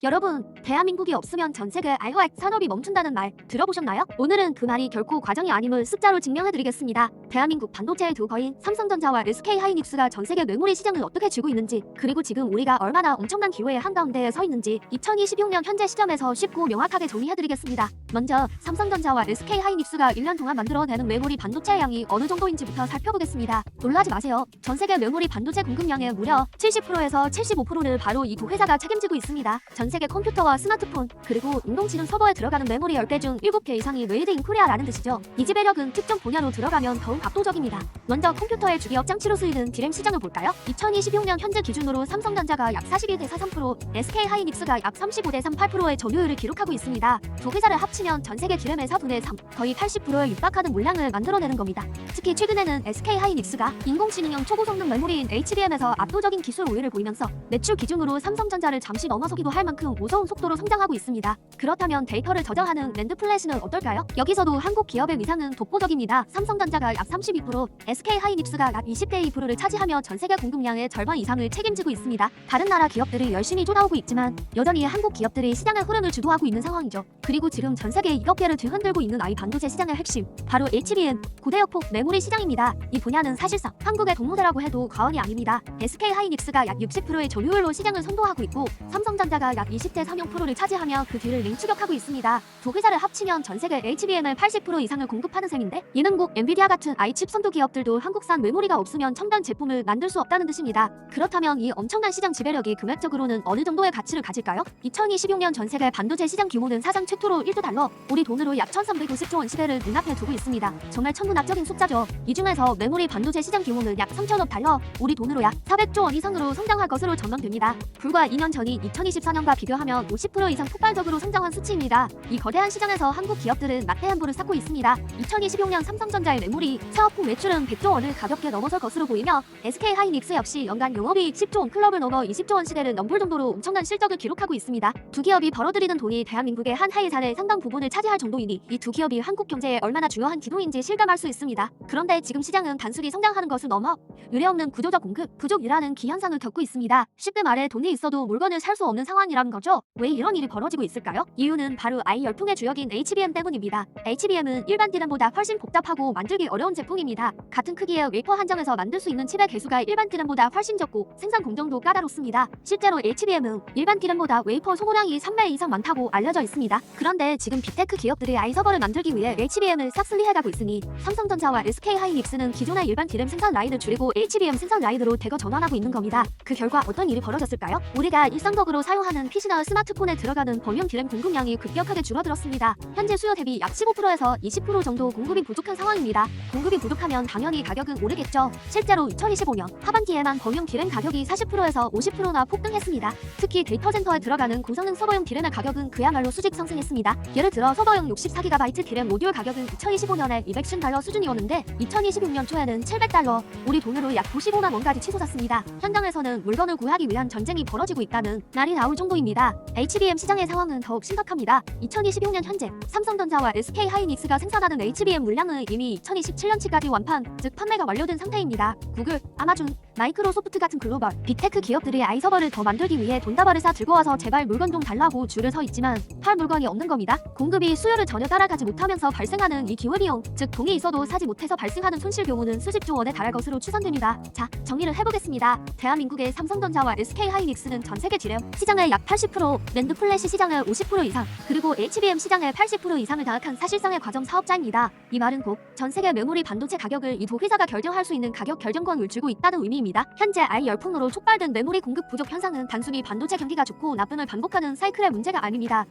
여러분, 대한민국이 없으면 전 세계 알화액 산업이 멈춘다는 말 들어보셨나요? 오늘은 그 말이 결코 과정이 아님을 숫자로 증명해드리겠습니다. 대한민국 반도체의 두 거인 삼성전자와 SK하이닉스가 전 세계 메모리 시장을 어떻게 쥐고 있는지, 그리고 지금 우리가 얼마나 엄청난 기회의 한가운데에 서 있는지 2026년 현재 시점에서 쉽고 명확하게 정리해드리겠습니다. 먼저 삼성전자와 SK하이닉스가 1년 동안 만들어내는 메모리 반도체의 양이 어느 정도인지부터 살펴보겠습니다. 놀라지 마세요. 전 세계 메모리 반도체 공급량의 무려 70%에서 75%를 바로 이 두 회사가 책임지고 있습니다. 전 세계 컴퓨터와 스마트폰, 그리고 인공지능 서버에 들어가는 메모리 10개 중 7개 이상이 메이드 인 코리아라는 뜻이죠. 이 지배력은 특정 분야로 들어가면 더욱 압도적입니다. 먼저 컴퓨터의 주기업 장치로 쓰이는 디램 시장을 볼까요? 2026년 현재 기준으로 삼성전자가 약 42대 43%, SK하이닉스가 약 35대 38%의 점유율을 기록하고 있습니다. 두 회사를 합치면 전 세계 디램의 4분의 3, 거의 80%에 육박하는 물량을 만들어내는 겁니다. 특히 최근에는 SK하이닉스가 인공지능형 초고성능 메모리인 HBM에서 압도적인 기술 우위를 보이면서 매출 기준으로 삼성전자를 잠시 넘어서기도 할 만큼 무서운 속도로 성장하고 있습니다. 그렇다면 데이터를 저장하는 낸드 플래시는 어떨까요? 여기서도 한국 기업의 위상은 독보적입니다. 삼성전자가 약 32%, SK하이닉스가 약 20대 2%를 차지하며 전 세계 공급량의 절반 이상을 책임지고 있습니다. 다른 나라 기업들이 열심히 쫓아오고 있지만 여전히 한국 기업들이 시장의 흐름을 주도하고 있는 상황이죠. 그리고 지금 전 세계 2억 개를 뒤흔들고 있는 아이 반도체 시장의 핵심, 바로 HBM, 고대역폭 메모리 시장입니다. 이 분야는 사실상 한국의 동무대라고 해도 과언이 아닙니다. SK하이닉스가 약 60%의 점유율로 시장을 선도하고 있고 삼성전자가 약 20대 30%를 차지하며 그 뒤를 맹추격하고 있습니다. 두 회사를 합치면 전 세계 HBM을 80% 이상을 공급하는 셈인데, 이는 곧 엔비디아 같은 아이칩 선도 기업들도 한국산 메모리가 없으면 첨단 제품을 만들 수 없다는 뜻입니다. 그렇다면 이 엄청난 시장 지배력이 금액적으로는 어느 정도의 가치를 가질까요? 2026년 전 세계 반도체 시장 규모는 사상 최초로 1조 달러, 우리 돈으로 약 1350조 원 시대를 눈앞에 두고 있습니다. 정말 천문학적인 숫자죠. 이 중에서 메모리 반도체 시장 규모는 약 3천억 달러, 우리 돈으로 약 400조 원 이상으로 성장할 것으로 전망됩니다. 불과 2년 전인 2024년과 비교하면 50% 이상 폭발적으로 성장한 수치입니다. 이 거대한 시장에서 한국 기업들은 낙태한부를 쌓고 있습니다. 2026년 삼성전자의 메모리 사업품 매출은 100조 원을 가볍게 넘어설 것으로 보이며, SK하이닉스 역시 연간 영업이익 10조 원 클럽을 넘어 20조 원 시대를 넘볼 정도로 엄청난 실적을 기록하고 있습니다. 두 기업이 벌어들이는 돈이 대한민국의 한 해 예산의 상당 부분을 차지할 정도이니 이 두 기업이 한국 경제에 얼마나 중요한 기둥인지 실감할 수 있습니다. 그런데 지금 시장은 단순히 성장하는 것을 넘어 유례없는 구조적 공급 부족이라는 기현상을 겪고 있습니다. 쉽게 말해 돈이 있어도 물건을 살 수 없는 상황이라는 거죠. 왜 이런 일이 벌어지고 있을까요? 이유는 바로 아이 열풍의 주역인 HBM 때문입니다. HBM은 일반 DRAM보다 훨씬 복잡하고 만들기 어려운 제품입니다. 같은 크기의 웨이퍼 한정에서 만들 수 있는 칩의 개수가 일반 DRAM보다 훨씬 적고 생산 공정도 까다롭습니다. 실제로 HBM은 일반 DRAM보다 웨이퍼 소모량이 3배 이상 많다고 알려져 있습니다. 그런데 지금 빅테크 기업들이 아이 서버를 만들기 위해 HBM을 싹쓸이해가고 있으니 삼성전자와 SK하이닉스는 기존의 일반 DRAM 생산 라인을 줄이고 HBM 생산 라인으로 대거 전환하고 있는 겁니다. 그 결과 어떤 일이 벌어졌을까요? 우리가 일상적으로 사용하는 PC나 스마트폰에 들어가는 범용 DRAM 공급량이 급격하게 줄어들었습니다. 현재 수요 대비 약 15%에서 20% 정도 공급이 부족한 상황입니다. 공급이 부족하면 당연히 가격은 오르겠죠. 실제로 2025년 하반기에만 범용 DRAM 가격이 40%에서 50%나 폭등했습니다. 특히 데이터 센터에 들어가는 고성능 서버용 DRAM의 가격은 그야말로 수직 상승했습니다. 예를 들어 서버용 64GB DRAM 모듈 가격은 2025년에 210달러 수준이었는데 2026년 초에는 700달러, 우리 돈으로 약 95만 원까지 치솟았습니다. 현장에서는 물건을 구하기 위한 전쟁이 벌어지고 있다는 말이 나올 정도입니다. HBM 시장의 상황은 더욱 심각합니다. 2026년 현재 삼성전자와 SK하이닉스가 생산하는 HBM 물량은 이미 2027년치까지 완판, 즉 판매가 완료된 상태입니다. 구글, 아마존, 마이크로소프트 같은 글로벌 빅테크 기업들이 아이 서버를 더 만들기 위해 돈다발을 싸 들고 와서 제발 물건 좀 달라고 줄을 서 있지만 팔 물건이 없는 겁니다. 공급이 수요를 전혀 따라가지 못하면서 발생하는 이 기회비용, 즉 돈이 있어도 사지 못해서 발생하는 손실 규모는 수십조 원에 달할 것으로 추산됩니다. 자, 정리를 해보겠습니다. 대한민국의 삼성전자와 SK하이닉스는 전 세계 DRAM 시장의 약 80%, 낸드 플래시 시장의 50% 이상, 그리고 HBM 시장의 80% 이상을 장악한 사실상의 과점 사업자입니다. 이 말은 곧 전 세계 메모리 반도체 가격을 이 두 회사가 결정할 수 있는 가격 결정권을 쥐고 있다는 의미입니다. 현재 아이 열풍으로 촉발된 메모리 공급 부족 현상은 단순히 반도체 경기가 좋고 나쁨을 반복하는 사이클의 문제가 아닙니다.